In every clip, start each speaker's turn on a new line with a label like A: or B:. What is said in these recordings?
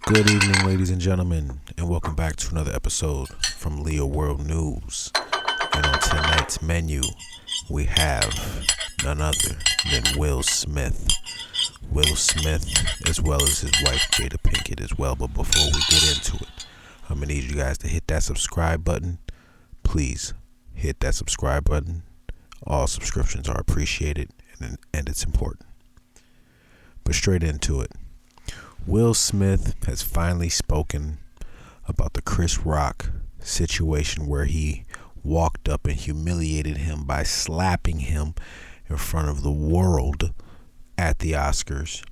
A: Good evening, ladies and gentlemen, and welcome back to another episode from Leo World News. And on tonight's menu, we have none other than Will Smith. Will Smith, as well as his wife Jada Pinkett as well. But before we get into it, I'm going to need you guys to hit that subscribe button. Please hit that subscribe button. All subscriptions are appreciated, and it's important. But straight into it. Will Smith has finally spoken about the Chris Rock situation where he walked up and humiliated him by slapping him in front of the world at the Oscars.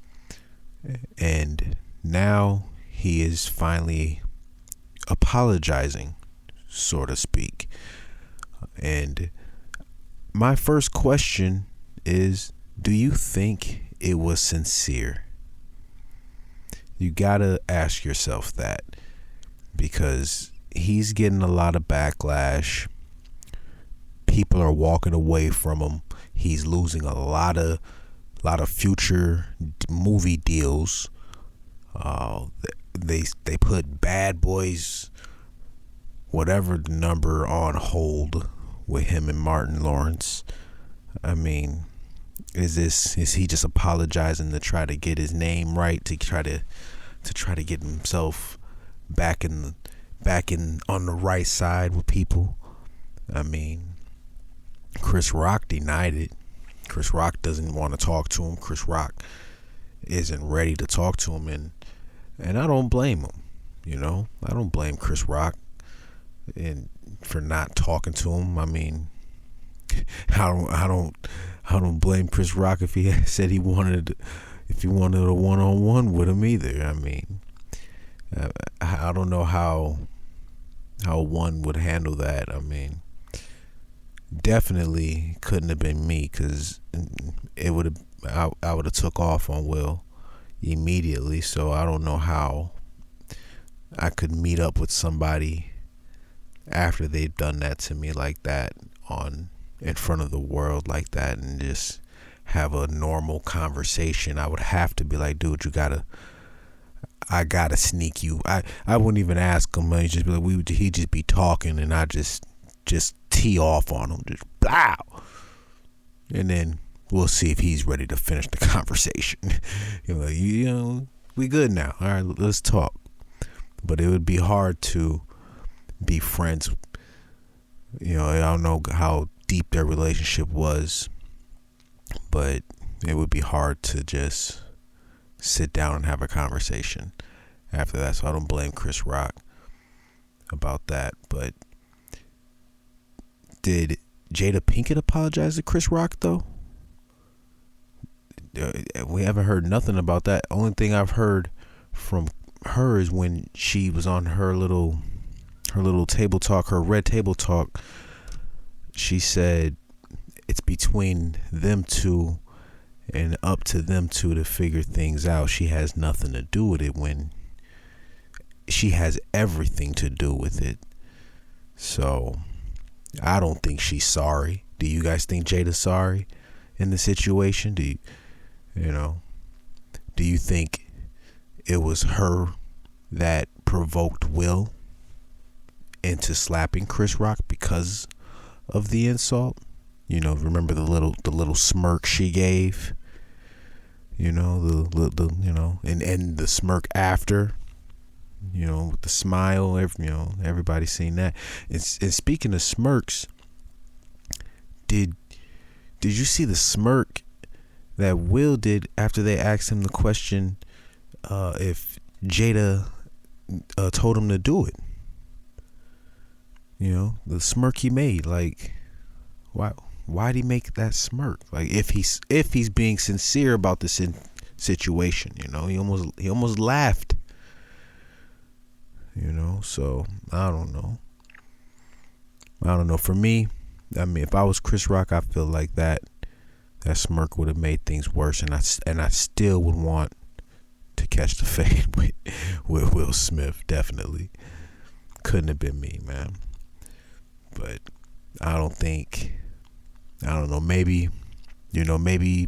A: And now he is finally apologizing, so to speak. And my first question is, do you think it was sincere? You gotta ask yourself that, because he's getting a lot of backlash. People are walking away from him. He's losing a lot of future movie deals. They put Bad Boys, whatever the number, on hold with him and Martin Lawrence. I mean, is he just apologizing to try to get his name right, to try to get himself back in on the right side with people? I mean, Chris Rock denied it. Chris Rock doesn't want to talk to him. Chris Rock isn't ready to talk to him, and I don't blame him. You know, I don't blame Chris Rock for not talking to him. I mean, I don't blame Chris Rock if he said he wanted a one-on-one with him either. I mean, I don't know how one would handle that. I mean, definitely couldn't have been me, because I would have took off on Will immediately. So I don't know how I could meet up with somebody after they've done that to me like that in front of the world like that and just have a normal conversation. I would have to be like, dude, I gotta sneak you. I wouldn't even ask him. I'd just be like, he'd just be talking, and I just tee off on him, just blow, and then we'll see if he's ready to finish the conversation. You know, we good now. All right, let's talk. But it would be hard to be friends. You know, I don't know how deep their relationship was, but it would be hard to just sit down and have a conversation after that. So I don't blame Chris Rock about that. But did Jada Pinkett apologize to Chris Rock though? We haven't heard nothing about that. Only thing I've heard from her is when she was on her little table talk, her red table talk. She said it's between them two and up to them two to figure things out. She has nothing to do with it, when she has everything to do with it. So I don't think she's sorry. Do you guys think Jada's sorry in the situation? Do you think it was her that provoked Will into slapping Chris Rock because of the insult? You know, remember the little smirk she gave? You know, and the smirk after, you know, with the smile. Everybody's seen that. And speaking of smirks, did you see the smirk that Will did after they asked him the question if Jada told him to do it? You know, the smirk he made. Like, why'd he make that smirk? Like, if he's being sincere about this situation, you know, he almost laughed. You know, so I don't know. For me, I mean, if I was Chris Rock, I feel like that smirk would have made things worse, and I still would want to catch the fade with Will Smith. Definitely couldn't have been me, man. But I don't know, maybe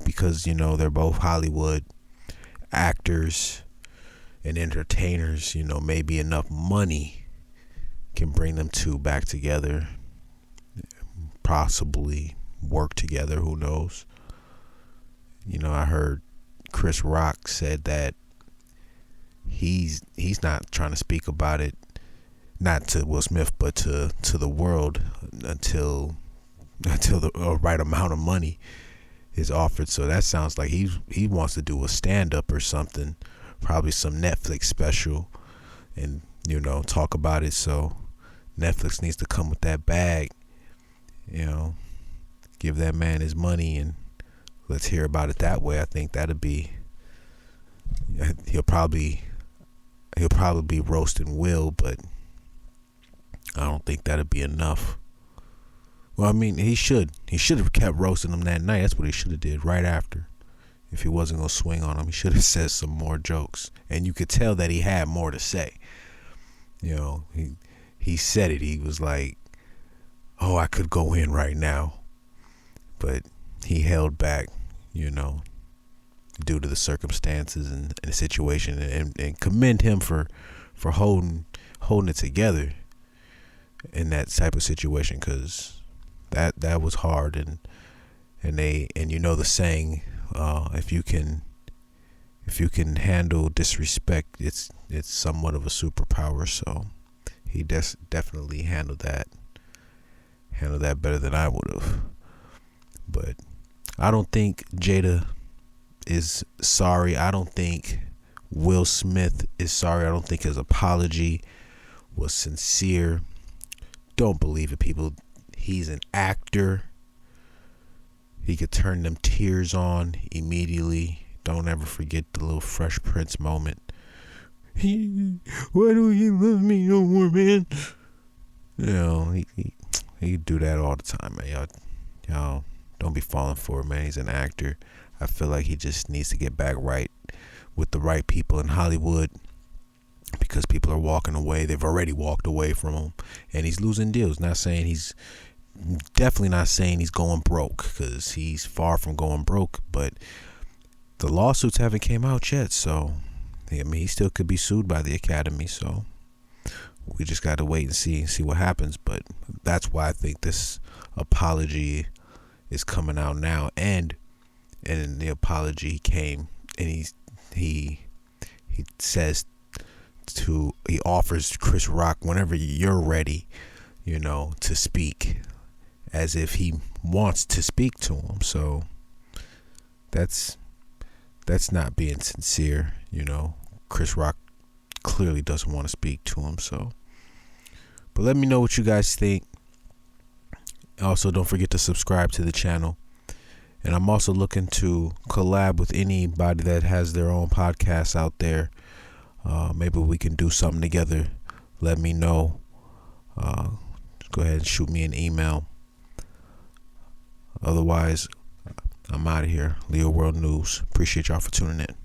A: because, you know, they're both Hollywood actors and entertainers, maybe enough money can bring them two back together, possibly work together, who knows. I heard Chris Rock said that he's not trying to speak about it, not to Will Smith, but to the world until the right amount of money is offered. So that sounds like he wants to do a stand-up or something, probably some Netflix special, and talk about it. So Netflix needs to come with that bag, give that man his money and let's hear about it that way. I think that'd be, he'll probably be roasting Will, but I don't think that'd be enough. Well, I mean, he should have kept roasting him that night. That's what he should have did right after. If he wasn't gonna swing on him, he should have said some more jokes, and you could tell that he had more to say. He said it. He was like, "Oh, I could go in right now," but he held back, due to the circumstances and the situation, and commend him for holding it together in that type of situation, because that was hard, and the saying, if you can handle disrespect, it's somewhat of a superpower. So he definitely handled that better than I would have. But I don't think Jada is sorry. I don't think Will Smith is sorry. I don't think his apology was sincere. Don't believe it, people. He's an actor. He could turn them tears on immediately. Don't ever forget the little Fresh Prince moment. Why don't you love me no more, man? He do that all the time, man. Y'all don't be falling for it, man. He's an actor. I feel like he just needs to get back right with the right people in Hollywood, because people are walking away. They've already walked away from him, and he's losing deals. Definitely not saying he's going broke, because he's far from going broke, but the lawsuits haven't came out yet. So he still could be sued by the Academy. So we just got to wait and see what happens. But that's why I think this apology is coming out now, and the apology came, and he says he offers Chris Rock, whenever you're ready, to speak, as if he wants to speak to him. So that's not being sincere. Chris Rock clearly doesn't want to speak to him. So, but let me know what you guys think. Also, don't forget to subscribe to the channel. And I'm also looking to collab with anybody that has their own podcast out there. Maybe we can do something together. Let me know. Go ahead and shoot me an email. Otherwise, I'm out of here. Leo World News. Appreciate y'all for tuning in.